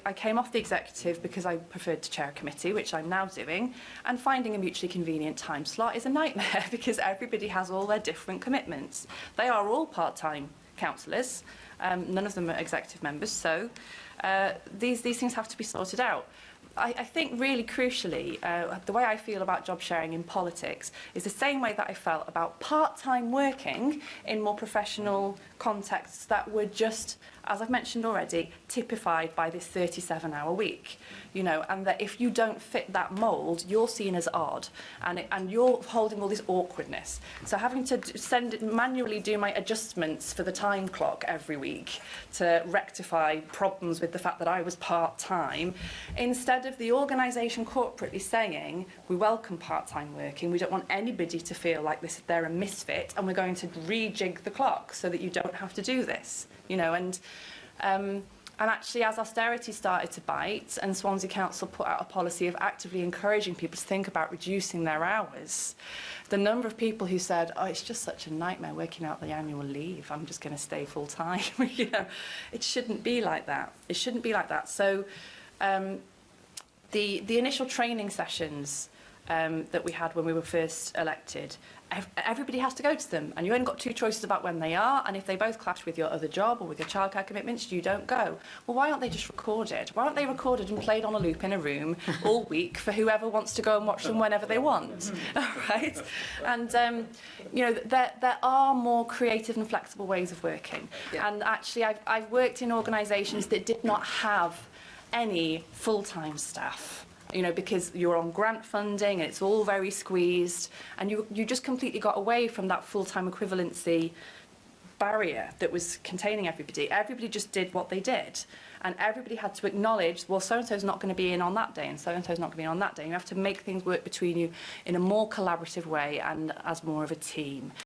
I came off the executive because I preferred to chair a committee, which I'm now doing, and finding a mutually convenient time slot is a nightmare because everybody has all their different commitments. They are all part-time councillors, none of them are executive members, so these things have to be sorted out. I think really crucially, the way I feel about job sharing in politics is the same way that I felt about part-time working in more professional contexts that were just, as I've mentioned already, typified by this 37-hour week. You know, and that if you don't fit that mould, you're seen as odd, and you're holding all this awkwardness. So having to manually do my adjustments for the time clock every week to rectify problems with the fact that I was part-time, instead of the organisation corporately saying, we welcome part-time working, we don't want anybody to feel like they're a misfit, and we're going to rejig the clock so that you don't have to do this, you know, and actually, as austerity started to bite and Swansea Council put out a policy of actively encouraging people to think about reducing their hours, the number of people who said, oh, it's just such a nightmare working out the annual leave, I'm just going to stay full-time, you know, it shouldn't be like that. It shouldn't be like that. So the initial training sessions that we had when we were first elected, everybody has to go to them, and you only got two choices about when they are, and if they both clash with your other job or with your childcare commitments, you don't go. Well, why aren't they just recorded? Why aren't they recorded and played on a loop in a room all week for whoever wants to go and watch them whenever they want? Right? And you know, there are more creative and flexible ways of working. Yeah. And actually, I've worked in organisations that did not have any full-time staff. You know, because you're on grant funding and it's all very squeezed, and you just completely got away from that full-time equivalency barrier that was containing everybody. Everybody just did what they did, and everybody had to acknowledge, well, so-and-so's not going to be in on that day and so-and-so's not going to be in on that day. You have to make things work between you in a more collaborative way and as more of a team.